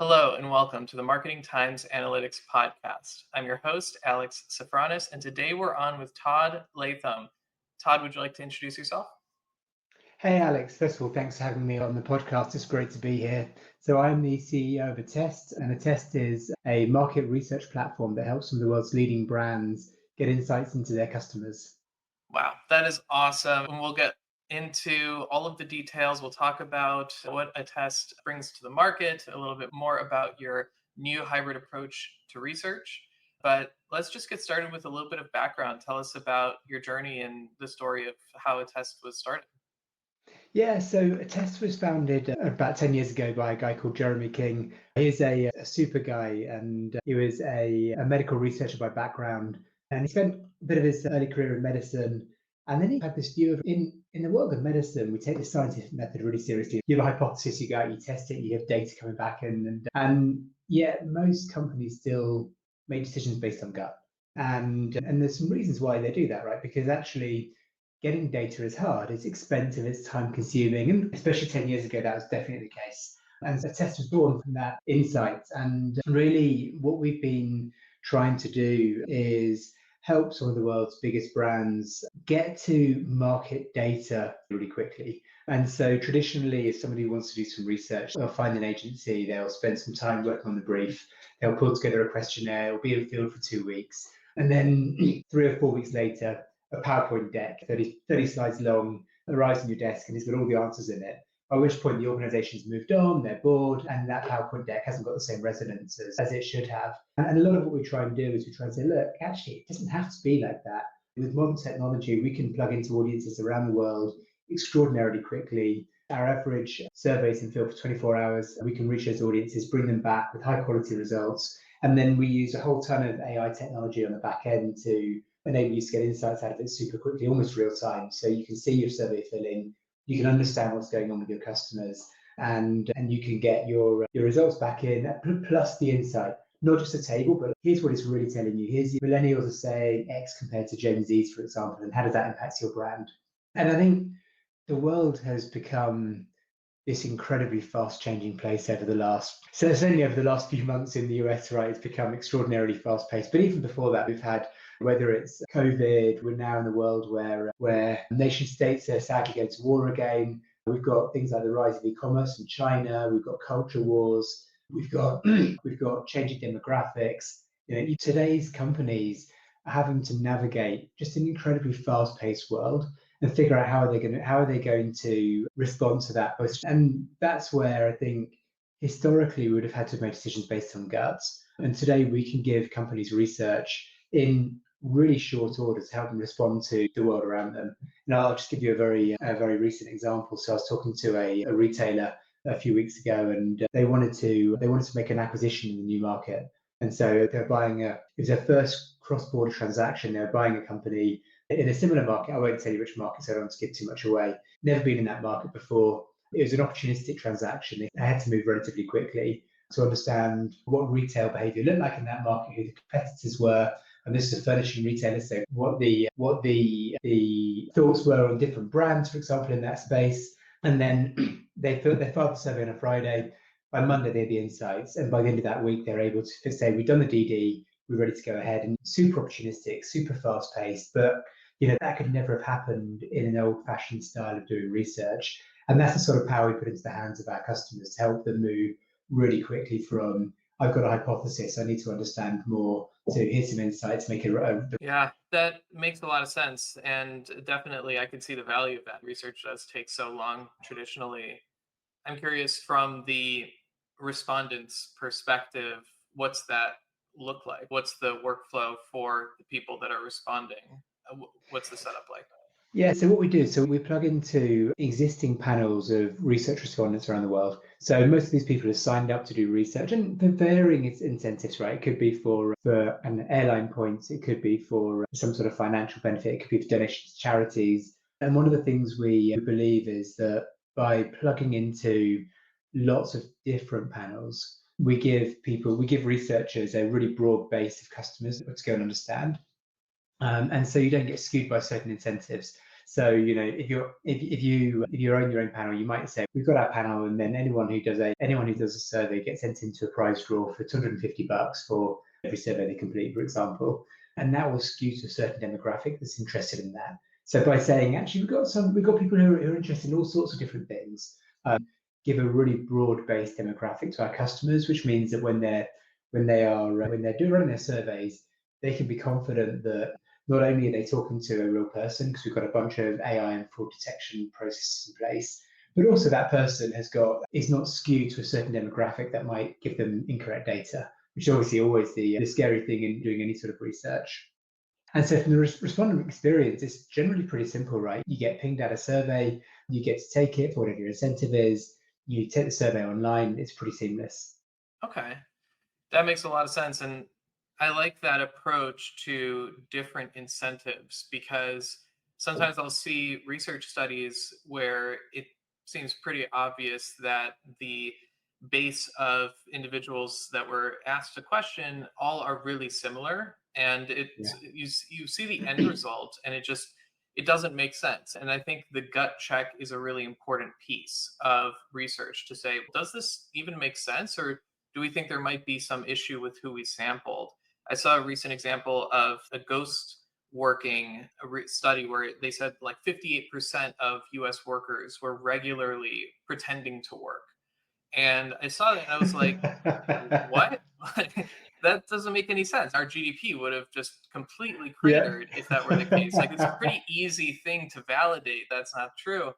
Hello and welcome to the Marketing Times Analytics Podcast. I'm your host, Alex Sofronas, and today we're on with Todd Latham. Todd, would you like to introduce yourself? Hey Alex, first of all, thanks for having me on the podcast. It's great to be here. So I'm the CEO of Attest, and Attest is a market research platform that helps some of the world's leading brands get insights into their customers. Wow, that is awesome. And we'll get into all of the details. We'll talk about what Attest brings to the market, a little bit more about your new hybrid approach to research. But let's just get started with a little bit of background. Tell us about your journey and the story of how Attest was started. Yeah, so Attest was founded about 10 years ago by a guy called Jeremy King. He's a super guy, and he was a medical researcher by background. And he spent a bit of his early career in medicine. And then he had this view of in the world of medicine, we take the scientific method really seriously. You have a hypothesis, you go out, you test it, you have data coming back in. And yet most companies still make decisions based on gut. And there's some reasons why they do that, right? Because actually getting data is hard, it's expensive, it's time consuming, and especially 10 years ago, that was definitely the case. And so Attest was born from that insight. And really, what we've been trying to do is help some of the world's biggest brands get to market data really quickly. And so traditionally, if somebody wants to do some research, they'll find an agency, they'll spend some time working on the brief, they'll pull together a questionnaire, it'll be in the field for 2 weeks. And then 3 or 4 weeks later, a PowerPoint deck, 30 slides long, arrives on your desk and it's got all the answers in it. At which point the organization's moved on, they're bored, and that PowerPoint deck hasn't got the same resonance as it should have. And a lot of what we try and do is we try and say, look, actually, it doesn't have to be like that. With modern technology, we can plug into audiences around the world extraordinarily quickly. Our average surveys in field for 24 hours, we can reach those audiences, bring them back with high quality results. And then we use a whole ton of AI technology on the back end to enable you to get insights out of it super quickly, almost real time. So you can see your survey filling, you can understand what's going on with your customers, and you can get your results back in, plus the insight. Not just a table, but here's what it's really telling you. Here's your millennials are saying X compared to Gen Zs, for example, and how does that impact your brand? And I think the world has become this incredibly fast changing place over the last, so certainly over the last few months in the US, right, it's become extraordinarily fast paced. But even before that, we've had, whether it's COVID, we're now in a world where nation states are sadly going to war again. We've got things like the rise of e-commerce in China. We've got culture wars. We've got changing demographics. Today's companies are having to navigate just an incredibly fast-paced world and figure out how are they going to respond to that. And that's where I think historically we would have had to make decisions based on guts. And today we can give companies research in really short order to help them respond to the world around them. And I'll just give you a very recent example. So I was talking to a retailer a few weeks ago, and they wanted to make an acquisition in the new market. And so they're buying it was their first cross-border transaction. They're buying a company in a similar market. I won't tell you which market, so I don't want to give too much away. Never been in that market before. It was an opportunistic transaction. They had to move relatively quickly to understand what retail behavior looked like in that market, who the competitors were. And this is a furnishing retailer, so what the thoughts were on different brands, for example, in that space. And then they filed the survey on a Friday. By Monday, they had the insights. And by the end of that week, they're able to say, we've done the DD, we're ready to go ahead. And super opportunistic, super fast paced. But that could never have happened in an old-fashioned style of doing research. And that's the sort of power we put into the hands of our customers to help them move really quickly from, I've got a hypothesis, I need to understand more, to here's some insights, make it. Yeah, that makes a lot of sense. And definitely I could see the value of that. Research does take so long traditionally. I'm curious, from the respondent's perspective, what's that look like? What's the workflow for the people that are responding? What's the setup like? Yeah, so what we do, so we plug into existing panels of research respondents around the world. So most of these people have signed up to do research, and for varying incentives, right? It could be for an airline points, it could be for some sort of financial benefit, it could be for donations to charities. And one of the things we believe is that by plugging into lots of different panels, we give researchers a really broad base of customers to go and understand. And so you don't get skewed by certain incentives. So, if you own your own panel, you might say we've got our panel, and then anyone who does a survey gets sent into a prize draw for $250 for every survey they complete, for example, and that will skew to a certain demographic that's interested in that. So by saying actually we've got people who are interested in all sorts of different things, give a really broad-based demographic to our customers, which means that when they're doing running their surveys, they can be confident that not only are they talking to a real person, because we've got a bunch of AI and fraud detection processes in place, but also that person is not skewed to a certain demographic that might give them incorrect data, which is obviously always the scary thing in doing any sort of research. And so from the respondent experience, it's generally pretty simple, right? You get pinged out a survey, you get to take it for whatever your incentive is, you take the survey online, it's pretty seamless. Okay. That makes a lot of sense. And I like that approach to different incentives because sometimes I'll see research studies where it seems pretty obvious that the base of individuals that were asked a question all are really similar. And Yeah. you see the end result and it doesn't make sense. And I think the gut check is a really important piece of research to say, does this even make sense? Or do we think there might be some issue with who we sampled? I saw a recent example of a ghost working study where they said like 58% of US workers were regularly pretending to work. And I saw that and I was like, what? That doesn't make any sense. Our GDP would have just completely Yeah. cratered if that were the case. Like it's a pretty easy thing to validate that's not true.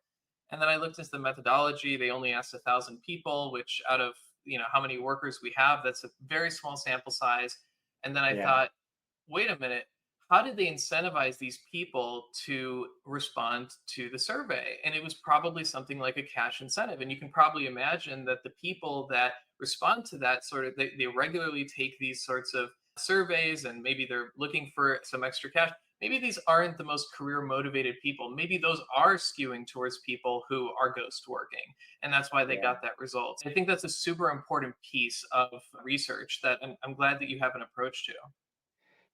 And then I looked into the methodology. They only asked 1,000 people, which out of how many workers we have, that's a very small sample size. And then I Yeah. thought, wait a minute, how did they incentivize these people to respond to the survey? And it was probably something like a cash incentive. And you can probably imagine that the people that respond to that sort of, they regularly take these sorts of surveys and maybe they're looking for some extra cash. Maybe these aren't the most career motivated people. Maybe those are skewing towards people who are ghost working. And that's why they Yeah. got that result. I think that's a super important piece of research that I'm glad that you have an approach to.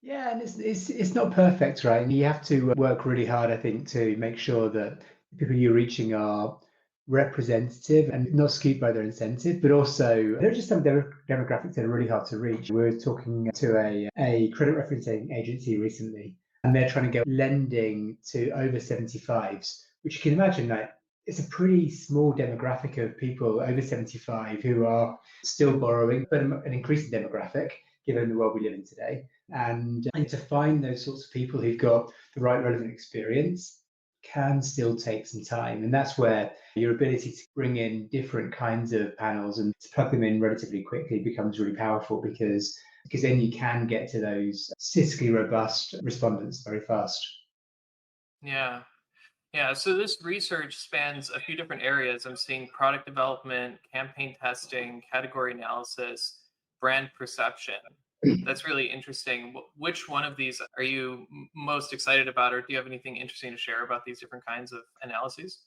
Yeah, and it's not perfect, right? And you have to work really hard, I think, to make sure that the people you're reaching are representative and not skewed by their incentive, but also there are just some demographics that are really hard to reach. We were talking to a credit referencing agency recently, and they're trying to get lending to over 75s, which you can imagine, like, it's a pretty small demographic of people over 75 who are still borrowing, but an increasing demographic given the world we live in today. And to find those sorts of people who've got the right relevant experience can still take some time. And that's where your ability to bring in different kinds of panels and to plug them in relatively quickly becomes really powerful because then you can get to those statistically robust respondents very fast. Yeah. Yeah, so this research spans a few different areas. I'm seeing product development, campaign testing, category analysis, brand perception. That's really interesting. Which one of these are you most excited about, or do you have anything interesting to share about these different kinds of analyses?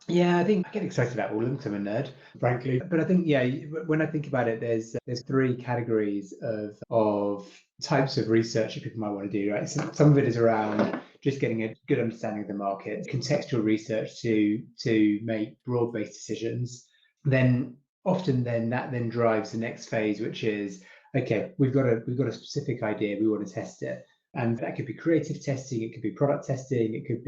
Yeah, I think I get excited about all of them because I'm a nerd, frankly. But I think, yeah, when I think about it, there's three categories of types of research that people might want to do, right? So some of it is around just getting a good understanding of the market, contextual research to make broad-based decisions. Then often that then drives the next phase, which is okay, we've got a specific idea, we want to test it. And that could be creative testing, it could be product testing, it could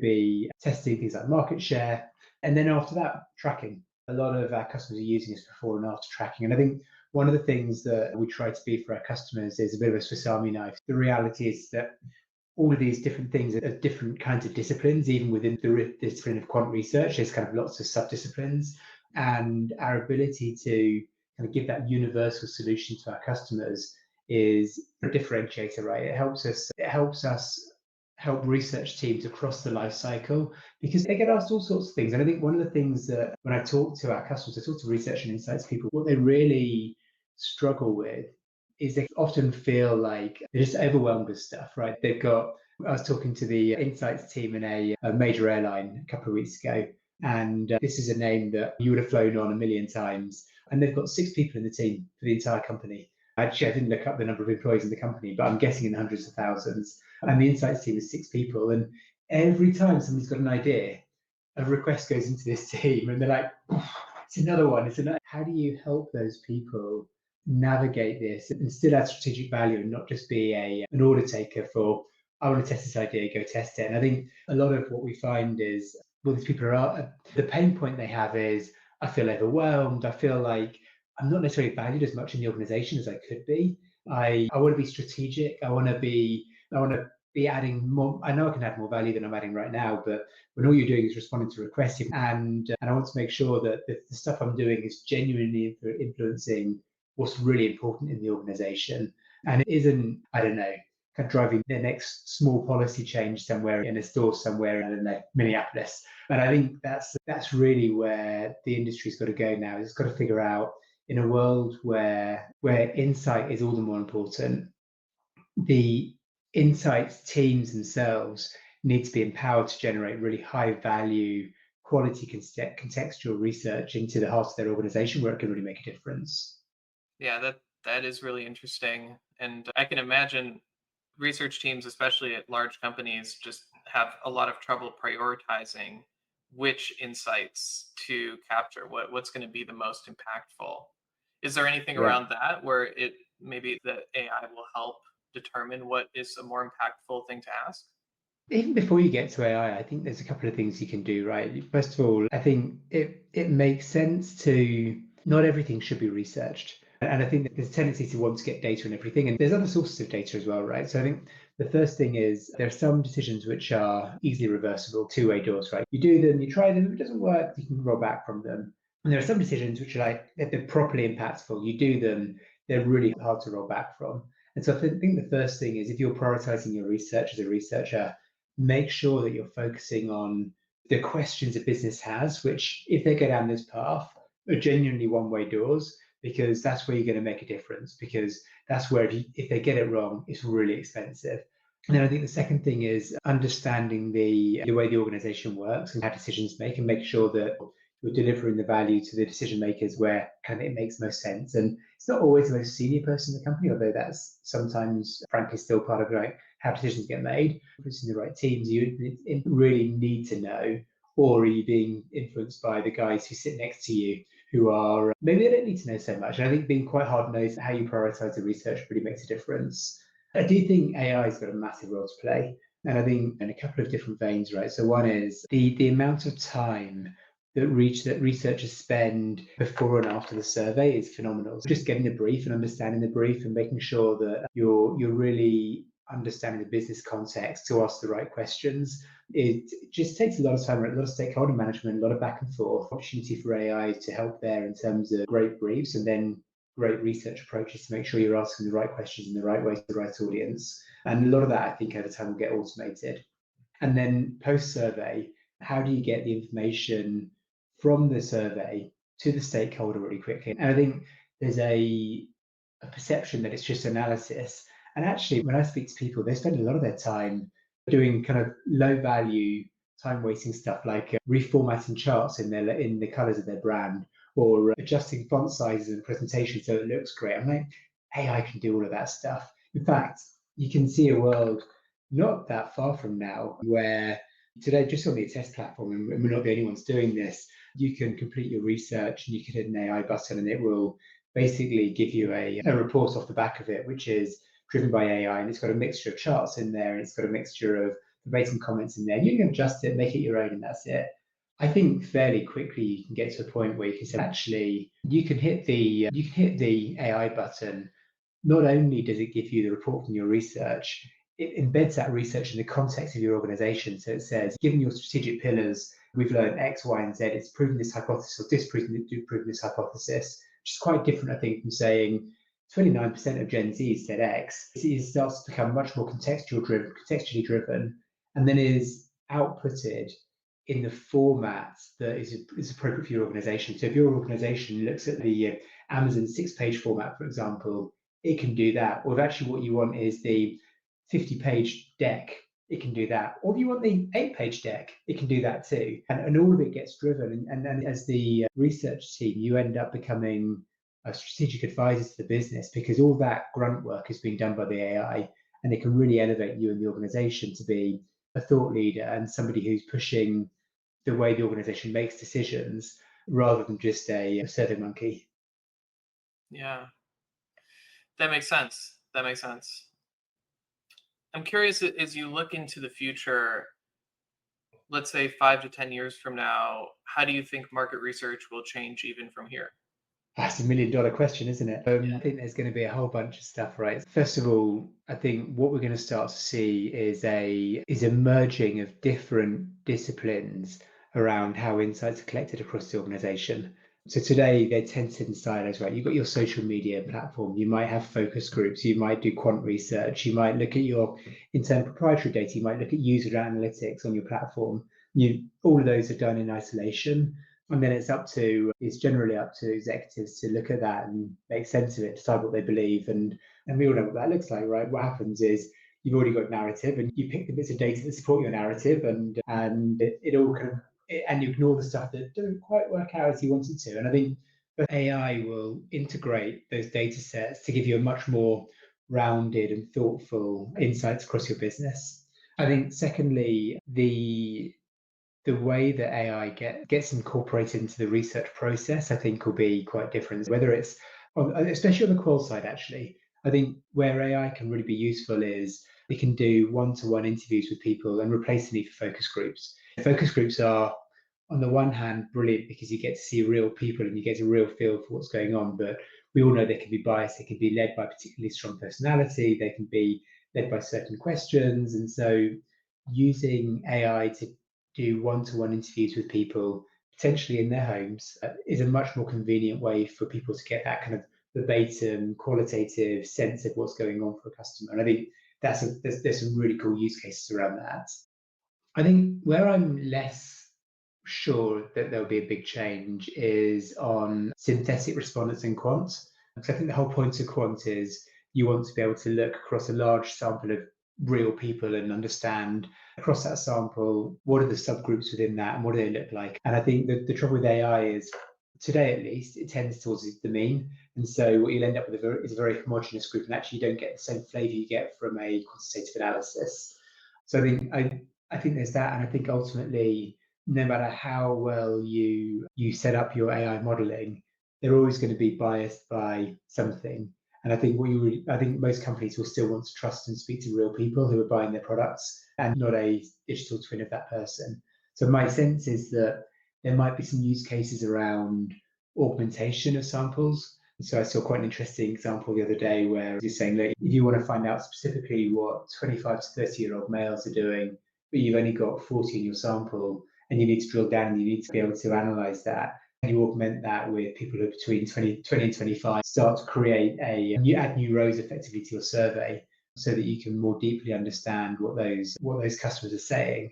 be testing things like market share. And then after that, tracking. A lot of our customers are using this before and after tracking. And I think one of the things that we try to be for our customers is a bit of a Swiss Army knife. The reality is that all of these different things are different kinds of disciplines, even within the discipline of quant research, there's kind of lots of subdisciplines. And our ability to kind of give that universal solution to our customers is a differentiator, right? It helps us help research teams across the life cycle because they get asked all sorts of things. And I think one of the things that when I talk to our customers, I talk to research and insights people, what they really struggle with is they often feel like they're just overwhelmed with stuff, right? I was talking to the insights team in a major airline a couple of weeks ago, and this is a name that you would have flown on a million times. And they've got 6 people in the team for the entire company. Actually, I didn't look up the number of employees in the company, but I'm guessing in the hundreds of thousands. And the insights team is 6 people. And every time somebody's got an idea, a request goes into this team and they're like, it's another one. It's another. How do you help those people navigate this and still add strategic value and not just be an order taker for, I want to test this idea, go test it. And I think a lot of what we find is, well, these people are, the pain point they have is, I feel overwhelmed. I feel like I'm not necessarily valued as much in the organization as I could be. I want to be strategic. I want to be adding more. I know I can add more value than I'm adding right now, but when all you're doing is responding to requests, and I want to make sure that the stuff I'm doing is genuinely influencing what's really important in the organization, and it isn't, I don't know, kind of driving the next small policy change somewhere in a store somewhere in, I don't know, Minneapolis. And I think that's really where the industry's got to go now. It's got to figure out, in a world where insight is all the more important, the insights teams themselves need to be empowered to generate really high value, quality contextual research into the heart of their organization where it can really make a difference. Yeah, that is really interesting. And I can imagine research teams, especially at large companies, just have a lot of trouble prioritizing which insights to capture, what's going to be the most impactful. Is there anything Yeah. around that where it maybe the AI will help determine what is a more impactful thing to ask? Even before you get to AI, I think there's a couple of things you can do, right? First of all, I think it makes sense to, not everything should be researched. And I think that there's a tendency to want to get data on everything. And there's other sources of data as well, right? So I think the first thing is there are some decisions which are easily reversible, two-way doors, right? You do them, you try them, if it doesn't work, you can roll back from them. And there are some decisions which are like, if they're properly impactful, you do them, they're really hard to roll back from. And so I think the first thing is, if you're prioritizing your research as a researcher, make sure that you're focusing on the questions a business has, which, if they go down this path, are genuinely one-way doors, because that's where you're going to make a difference, because that's where, if they get it wrong, it's really expensive. And then I think the second thing is understanding the way the organization works and how decisions make, and make sure that you're delivering the value to the decision makers where kind of it makes most sense. And it's not always the most senior person in the company, although that's sometimes, frankly, still part of like how decisions get made. If it's in the right teams, you really need to know, or are you being influenced by the guys who sit next to you who are, maybe they don't need to know so much. And I think being quite hard-nosed how you prioritize the research really makes a difference. I do think AI has got a massive role to play. And I think in a couple of different veins, right? So one is the amount of time that researchers spend before and after the survey is phenomenal. So just getting the brief and understanding the brief and making sure that you're really understanding the business context to ask the right questions. It just takes a lot of time, a lot of stakeholder management, a lot of back and forth, opportunity for AI to help there in terms of great briefs and then great research approaches to make sure you're asking the right questions in the right way to the right audience. And a lot of that, I think, over time will get automated. And then post-survey, how do you get the information from the survey to the stakeholder really quickly? And I think there's a perception that it's just analysis. And actually, when I speak to people, they spend a lot of their time doing kind of low value, time wasting stuff like reformatting charts in the colors of their brand, or adjusting font sizes and presentation so it looks great. I'm like, AI can do all of that stuff. In fact, you can see a world not that far from now where today, just on the Attest platform, and we're not the only ones doing this, you can complete your research and you can hit an AI button and it will basically give you a report off the back of it, which is driven by AI, and it's got a mixture of charts in there, and it's got a mixture of verbatim comments in there. You can adjust it, make it your own, and that's it. I think fairly quickly you can get to a point where you can say, actually, you can hit the AI button. Not only does it give you the report from your research, it embeds that research in the context of your organization. So it says, given your strategic pillars, we've learned X, Y, and Z. It's proven this hypothesis or disproven this hypothesis, which is quite different, I think, from saying 29% of Gen Z said X. It starts to become much more contextually driven, and then is outputted in the format that is appropriate for your organization. So if your organization looks at the Amazon 6-page format, for example, it can do that. Or if actually what you want is the 50-page deck, it can do that. Or if you want the 8-page deck, it can do that too. And all of it gets driven. And then as the research team, you end up becoming a strategic advisor to the business, because all that grunt work is being done by the AI, and it can really elevate you in the organization to be a thought leader and somebody who's pushing the way the organization makes decisions rather than just a survey monkey. Yeah, that makes sense. That makes sense. I'm curious as you look into the future, let's say 5 to 10 years from now, how do you think market research will change even from here? That's $1 million question, isn't it? I Yeah. think there's going to be a whole bunch of stuff, right? First of all, I think what we're going to start to see is a merging of different disciplines around how insights are collected across the organization. So today they tend to sit in silos, right? You've got your social media platform, you might have focus groups, you might do quant research, you might look at your internal proprietary data, you might look at user analytics on your platform. All of those are done in isolation. And then it's generally up to executives to look at that and make sense of it, decide what they believe. And we all know what that looks like, right? What happens is you've already got narrative and you pick the bits of data that support your narrative and it all kind of, and you ignore the stuff that doesn't quite work out as you want it to. And I think AI will integrate those data sets to give you a much more rounded and thoughtful insights across your business. I think secondly, the way that AI gets incorporated into the research process, I think, will be quite different. Whether it's, especially on the qual side, actually, I think where AI can really be useful is it can do one-to-one interviews with people and replace the need for focus groups. Focus groups are, on the one hand, brilliant because you get to see real people and you get a real feel for what's going on. But we all know they can be biased. They can be led by a particularly strong personality. They can be led by certain questions. And so using AI to do one-to-one interviews with people, potentially in their homes, is a much more convenient way for people to get that kind of verbatim, qualitative sense of what's going on for a customer. And I think there's some really cool use cases around that. I think where I'm less sure that there'll be a big change is on synthetic respondents and quant. Because I think the whole point of quant is you want to be able to look across a large sample of real people and understand across that sample what are the subgroups within that and what do they look like. And I think that the trouble with AI is today at least it tends towards the mean, and so what you'll end up with is a very homogenous group, and actually you don't get the same flavor you get from a quantitative analysis. So I think there's that, and I think ultimately, no matter how well you set up your AI modeling, they're always going to be biased by something. And I think most companies will still want to trust and speak to real people who are buying their products and not a digital twin of that person. So my sense is that there might be some use cases around augmentation of samples. So I saw quite an interesting example the other day where you're saying that if you want to find out specifically what 25 to 30-year-old males are doing, but you've only got 40 in your sample, and you need to drill down and you need to be able to analyze that, and you augment that with people who are between 20 and 25, start to create you add new rows effectively to your survey so that you can more deeply understand what those customers are saying.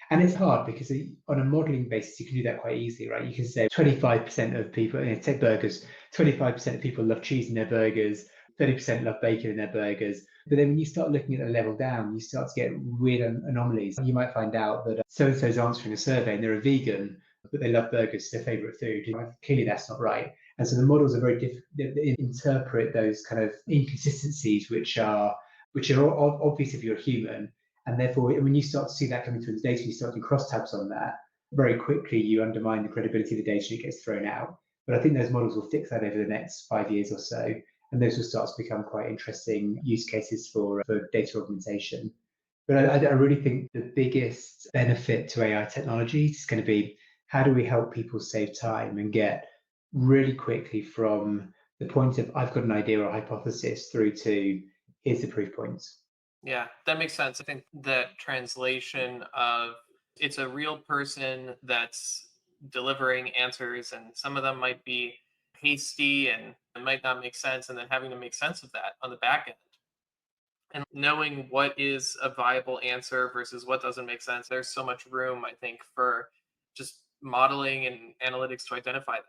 And it's hard because on a modeling basis, you can do that quite easily, right? You can say 25% of people, take burgers, 25% of people love cheese in their burgers, 30% love bacon in their burgers. But then when you start looking at the level down, you start to get weird anomalies. You might find out that so-and-so's answering a survey and they're a vegan, but they love burgers, it's their favorite food. Clearly that's not right. And so the models are very different. They interpret those kind of inconsistencies, which are obvious if you're a human. And therefore, when you start to see that coming through the data, you start to crosstabs on that, very quickly you undermine the credibility of the data and it gets thrown out. But I think those models will fix that over the next 5 years or so. And those will start to become quite interesting use cases for data augmentation. But I really think the biggest benefit to AI technology is going to be how do we help people save time and get really quickly from the point of I've got an idea or a hypothesis through to here's the proof points. Yeah, that makes sense. I think that translation of it's a real person that's delivering answers, and some of them might be hasty and it might not make sense, and then having to make sense of that on the back end and knowing what is a viable answer versus what doesn't make sense. There's so much room, I think, for just modeling and analytics to identify that.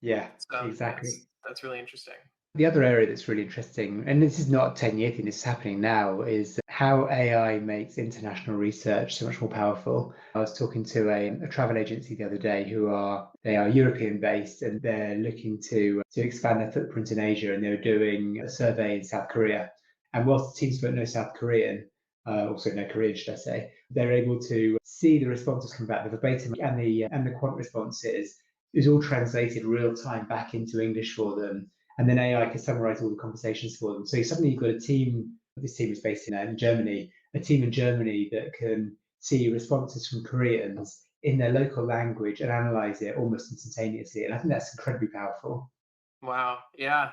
Yeah, So exactly. that's really interesting. The other area that's really interesting, and this is not a 10-year thing, this is happening now, is how AI makes international research so much more powerful. I was talking to a travel agency the other day they are European based and they're looking to expand their footprint in Asia, and they were doing a survey in South Korea. And whilst the team spoke no South Korean, also no Korean, should I say. They're able to see the responses come back, the verbatim and the quant responses. It was all translated real time back into English for them, and then AI could summarize all the conversations for them. So suddenly you've got a team. This team is based in Germany. A team in Germany that can see responses from Koreans in their local language and analyze it almost instantaneously. And I think that's incredibly powerful. Wow. Yeah.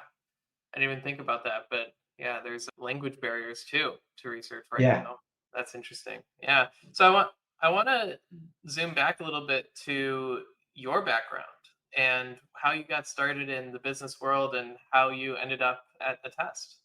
I didn't even think about that, but yeah, there's language barriers too to research right Yeah. now. That's interesting. Yeah. So I want to zoom back a little bit to your background and how you got started in the business world and how you ended up at Attest.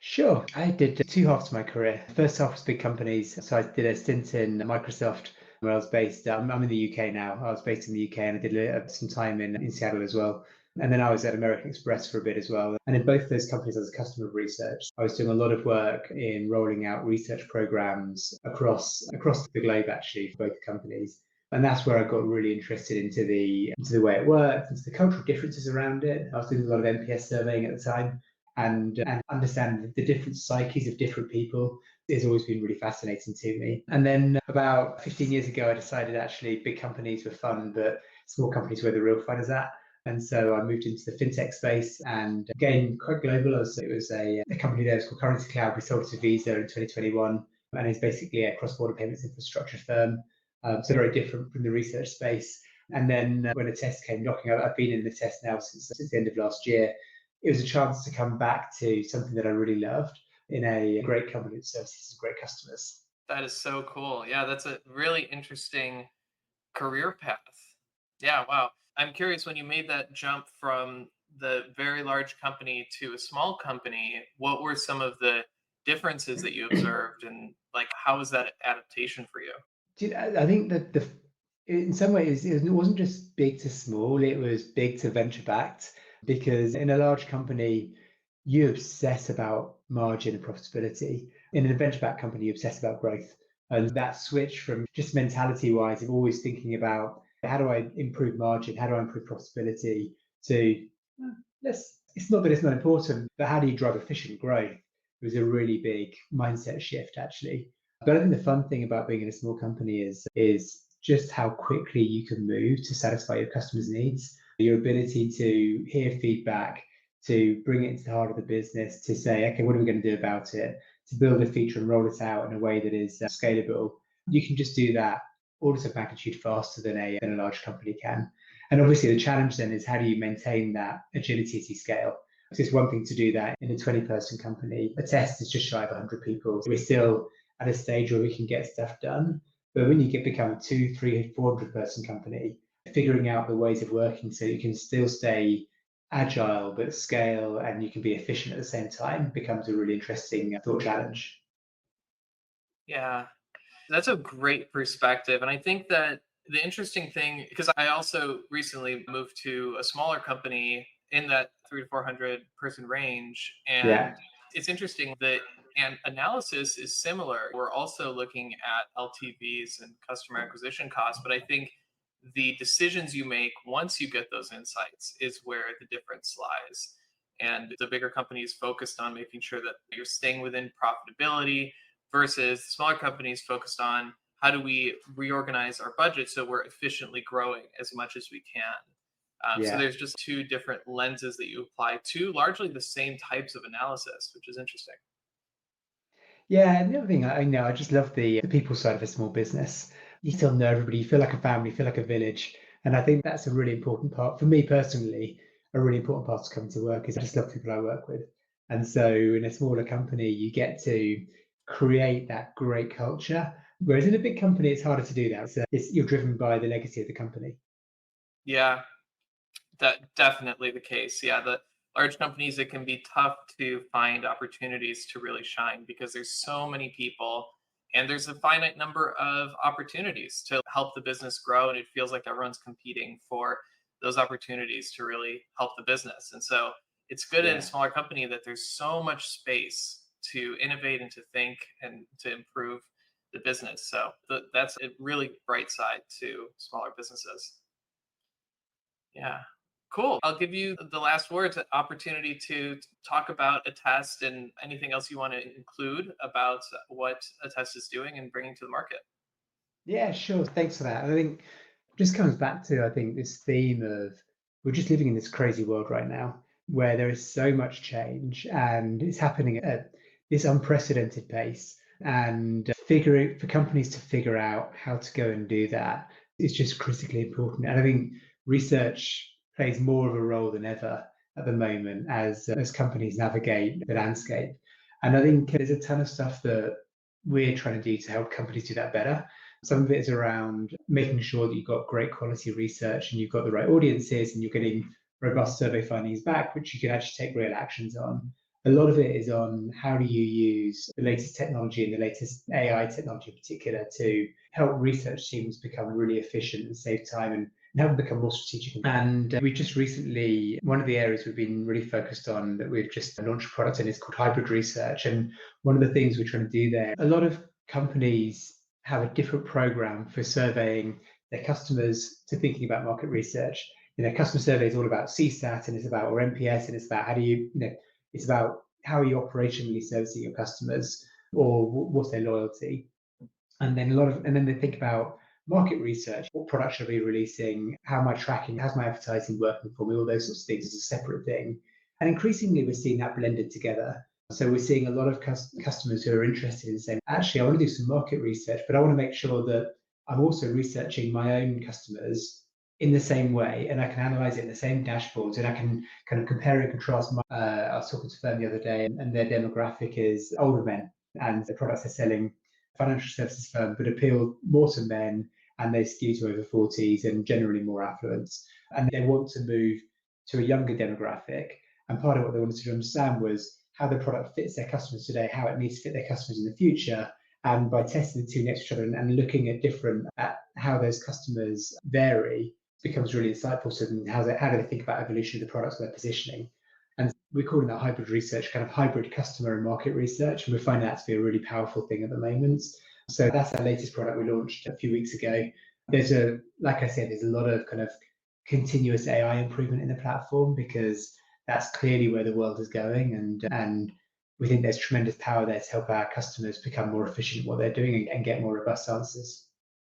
Sure. I did two halves of my career. First half was big companies. So I did a stint in Microsoft where I was based. I'm in the UK now. I was based in the UK and I did some time in Seattle as well. And then I was at American Express for a bit as well. And in both of those companies, I was a customer of research. I was doing a lot of work in rolling out research programs across the globe, actually, for both companies. And that's where I got really interested into the way it worked, into the cultural differences around it. I was doing a lot of NPS surveying at the time, and understand the different psyches of different people has always been really fascinating to me. And then about 15 years ago, I decided actually big companies were fun, but small companies were the real fun is at. And so I moved into the fintech space and again, quite global. It was a company there, it's called Currency Cloud. We sold it to Visa in 2021, and it's basically a cross-border payments infrastructure firm. So very different from the research space. And then when Attest came knocking, I've been in Attest now since the end of last year. It was a chance to come back to something that I really loved in a great company that services great customers. That is so cool. Yeah, that's a really interesting career path. Yeah, wow. I'm curious when you made that jump from the very large company to a small company, what were some of the differences that you observed and like how was that adaptation for you? I think that in some ways it wasn't just big to small; it was big to venture backed. Because in a large company, you obsess about margin and profitability. In a venture backed company, you obsess about growth. And that switch from just mentality wise of always thinking about how do I improve margin, how do I improve profitability, to let's it's not that it's not important, but how do you drive efficient growth? It was a really big mindset shift actually. But I think the fun thing about being in a small company is just how quickly you can move to satisfy your customers' needs. Your ability to hear feedback, to bring it into the heart of the business, to say, okay, what are we going to do about it? To build a feature and roll it out in a way that is scalable. You can just do that orders of magnitude faster than a large company can. And obviously, the challenge then is how do you maintain that agility as you scale? Because it's one thing to do that in a 20-person company. Attest is just shy of 100 people. So we're still at a stage where we can get stuff done. But when you become a 2, 3, 400-person company, figuring out the ways of working so you can still stay agile but scale and you can be efficient at the same time becomes a really interesting thought challenge. Yeah, that's a great perspective. And I think that the interesting thing, because I also recently moved to a smaller company in that 3 to 400 person range. Yeah, And it's interesting that and analysis is similar. We're also looking at LTVs and customer acquisition costs, but I think the decisions you make once you get those insights is where the difference lies. And the bigger companies focused on making sure that you're staying within profitability versus smaller companies focused on how do we reorganize our budget so we're efficiently growing as much as we can. So yeah. there's just two different lenses that you apply to largely the same types of analysis, which is interesting. Yeah, and the other thing I know, I just love the people side of a small business. You still know everybody, you feel like a family, you feel like a village. And I think that's a really important part for me personally, a really important part of coming to work is I just love people I work with. And so in a smaller company, you get to create that great culture. Whereas in a big company, it's harder to do that. You're driven by the legacy of the company. Yeah, that definitely the case. Yeah, the large companies, it can be tough to find opportunities to really shine because there's so many people and there's a finite number of opportunities to help the business grow. And it feels like everyone's competing for those opportunities to really help the business. And so it's good in a Yeah. smaller company that there's so much space to innovate and to think and to improve the business. So that's a really bright side to smaller businesses. Yeah. Cool. I'll give you the last words, opportunity to talk about Attest and anything else you want to include about what Attest is doing and bringing to the market. Yeah, sure. Thanks for that. I think just comes back to, I think, this theme of we're just living in this crazy world right now where there is so much change and it's happening at this unprecedented pace. And figuring for companies to figure out how to go and do that is just critically important. And I think research plays more of a role than ever at the moment as companies navigate the landscape. And I think there's a ton of stuff that we're trying to do to help companies do that better. Some of it is around making sure that you've got great quality research and you've got the right audiences and you're getting robust survey findings back, which you can actually take real actions on. A lot of it is on how do you use the latest technology and the latest AI technology in particular to help research teams become really efficient and save time and help them become more strategic. And we just recently, one of the areas we've been really focused on that we've just launched a product in is called hybrid research. And one of the things we're trying to do there, a lot of companies have a different program for surveying their customers to thinking about market research. Customer survey is all about CSAT and it's about or NPS and it's about how do it's about how are you operationally servicing your customers or what's their loyalty. And then they think about market research, what products should I be releasing, how am I tracking, how's my advertising working for me, all those sorts of things as a separate thing. And increasingly we're seeing that blended together. So we're seeing a lot of customers who are interested in saying, actually, I want to do some market research, but I want to make sure that I'm also researching my own customers in the same way, and I can analyze it in the same dashboards, and I can kind of compare and contrast. I was talking to a firm the other day, and their demographic is older men, and the products they're selling, financial services firm, but appeal more to men, and they skew to over 40s and generally more affluent, and they want to move to a younger demographic. And part of what they wanted to understand was how the product fits their customers today, how it needs to fit their customers in the future. And by testing the two next to each other and looking at how those customers vary becomes really insightful to them. How do they think about evolution of the products they're positioning? And we're calling that hybrid research, kind of hybrid customer and market research. And we're finding that to be a really powerful thing at the moment. So that's our latest product we launched a few weeks ago. Like I said, there's a lot of kind of continuous AI improvement in the platform because that's clearly where the world is going, and we think there's tremendous power there to help our customers become more efficient in what they're doing and get more robust answers.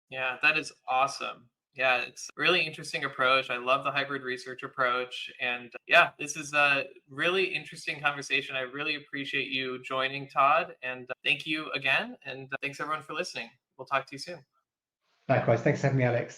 Yeah, that is awesome. Yeah, it's a really interesting approach. I love the hybrid research approach. And yeah, this is a really interesting conversation. I really appreciate you joining, Todd. And thank you again. And thanks everyone for listening. We'll talk to you soon. Likewise, thanks for having me, Alex.